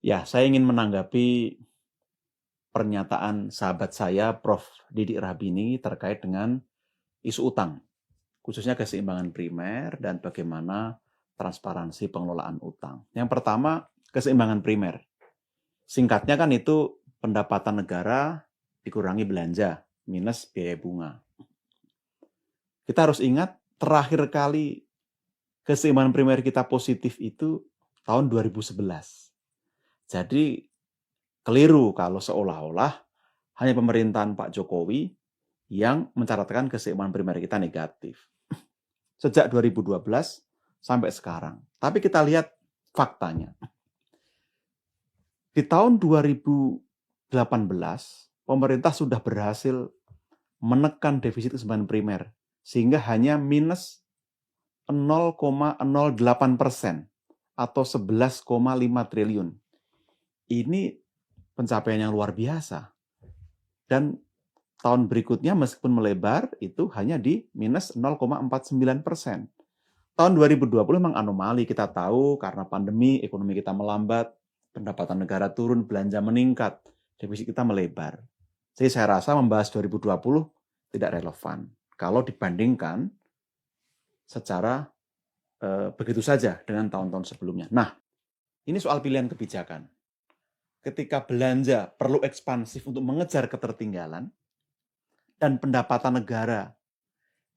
Ya, saya ingin menanggapi pernyataan sahabat saya, Prof. Didik Rahbini, terkait dengan isu utang, khususnya keseimbangan primer dan bagaimana transparansi pengelolaan utang. Yang pertama, keseimbangan primer. Singkatnya kan itu pendapatan negara dikurangi belanja, minus biaya bunga. Kita harus ingat, terakhir kali keseimbangan primer kita positif itu tahun 2011. Jadi, keliru kalau seolah-olah hanya pemerintahan Pak Jokowi yang mencatatkan keseimbangan primer kita negatif. Sejak 2012 sampai sekarang. Tapi kita lihat faktanya. Di tahun 2018, pemerintah sudah berhasil menekan defisit keseimbangan primer sehingga hanya minus 0,08% atau 11,5 triliun. Ini pencapaian yang luar biasa. Dan tahun berikutnya meskipun melebar itu hanya di minus 0,49%. Tahun 2020 memang anomali, kita tahu karena pandemi, ekonomi kita melambat, pendapatan negara turun, belanja meningkat, defisit kita melebar. Jadi saya rasa membahas 2020 tidak relevan kalau dibandingkan secara begitu saja dengan tahun-tahun sebelumnya. Nah, ini soal pilihan kebijakan. Ketika belanja perlu ekspansif untuk mengejar ketertinggalan dan pendapatan negara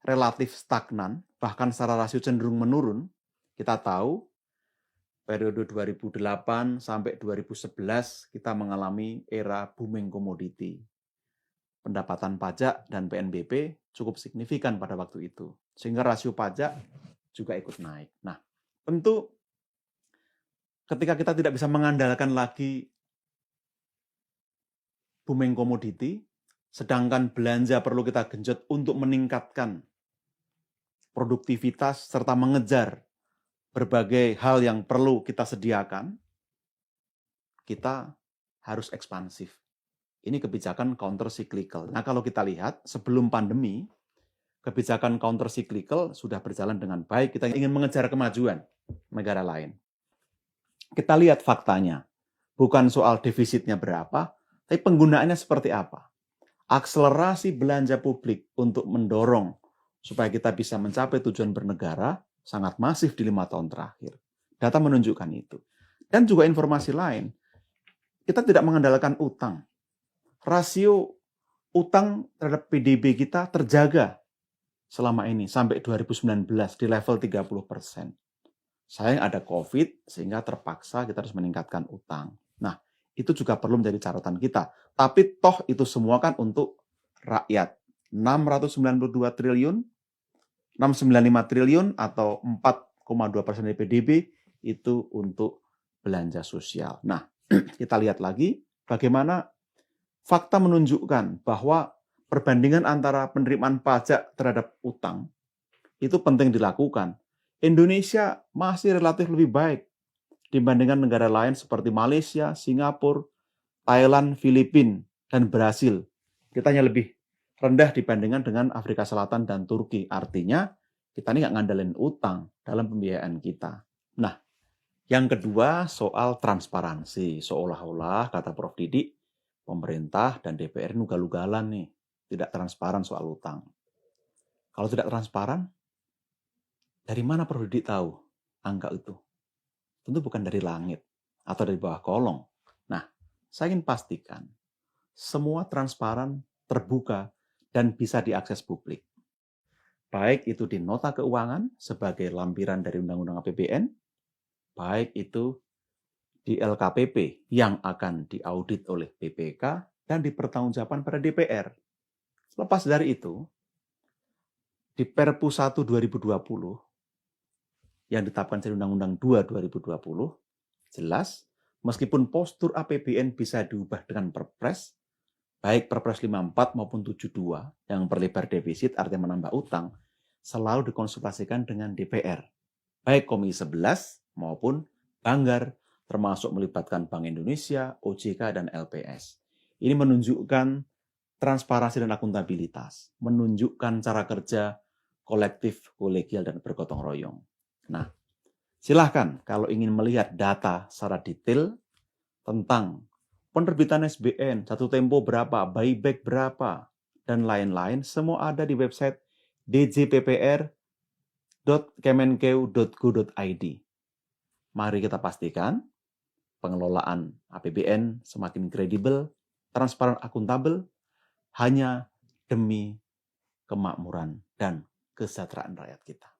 relatif stagnan, bahkan secara rasio cenderung menurun, kita tahu periode 2008 sampai 2011 kita mengalami era booming komoditi. Pendapatan pajak dan PNBP cukup signifikan pada waktu itu, sehingga rasio pajak juga ikut naik. Nah, tentu ketika kita tidak bisa mengandalkan lagi booming komoditi, sedangkan belanja perlu kita genjot untuk meningkatkan produktivitas serta mengejar berbagai hal yang perlu kita sediakan, kita harus ekspansif. Ini kebijakan counter cyclical. Nah, kalau kita lihat sebelum pandemi, kebijakan counter cyclical sudah berjalan dengan baik. Kita ingin mengejar kemajuan negara lain. Kita lihat faktanya. Bukan soal defisitnya berapa, tapi penggunaannya seperti apa. Akselerasi belanja publik untuk mendorong supaya kita bisa mencapai tujuan bernegara sangat masif di 5 tahun terakhir. Data menunjukkan itu. Dan juga informasi lain, kita tidak mengandalkan utang. Rasio utang terhadap PDB kita terjaga selama ini sampai 2019 di level 30%. Sayang ada COVID sehingga terpaksa kita harus meningkatkan utang. Nah, itu juga perlu menjadi catatan kita. Tapi toh itu semua kan untuk rakyat. 692 triliun, 695 triliun atau 4,2% dari PDB itu untuk belanja sosial. Nah, kita lihat lagi bagaimana fakta menunjukkan bahwa perbandingan antara penerimaan pajak terhadap utang itu penting dilakukan. Indonesia masih relatif lebih baik dibandingkan negara lain seperti Malaysia, Singapura, Thailand, Filipina, dan Brasil. Kita hanya lebih rendah dibandingkan dengan Afrika Selatan dan Turki. Artinya, kita ini nggak ngandelin utang dalam pembiayaan kita. Nah, yang kedua soal transparansi. Seolah-olah, kata Prof. Didik, pemerintah dan DPR ini ugal-ugalan nih. Tidak transparan soal utang. Kalau tidak transparan, dari mana Prof. Didik tahu angka itu? Tentu bukan dari langit atau dari bawah kolong. Nah, saya ingin pastikan semua transparan, terbuka, dan bisa diakses publik. Baik itu di nota keuangan sebagai lampiran dari Undang-Undang APBN, baik itu di LKPP yang akan diaudit oleh BPK dan dipertanggungjawabkan pada DPR. Lepas dari itu, di Perpu 1 2020 yang ditetapkan dari Undang-Undang 2 2020, jelas meskipun postur APBN bisa diubah dengan Perpres, baik Perpres 54 maupun 72 yang memperlebar defisit artinya menambah utang, selalu dikonsultasikan dengan DPR, baik Komisi 11 maupun Banggar, termasuk melibatkan Bank Indonesia, OJK, dan LPS. Ini menunjukkan transparansi dan akuntabilitas, menunjukkan cara kerja kolektif, kolegial, dan bergotong royong. Nah, silahkan kalau ingin melihat data secara detail tentang penerbitan SBN, jatuh tempo berapa, buyback berapa, dan lain-lain, semua ada di website djppr.kemenkeu.go.id. Mari kita pastikan pengelolaan APBN semakin kredibel, transparan, akuntabel, hanya demi kemakmuran dan kesejahteraan rakyat kita.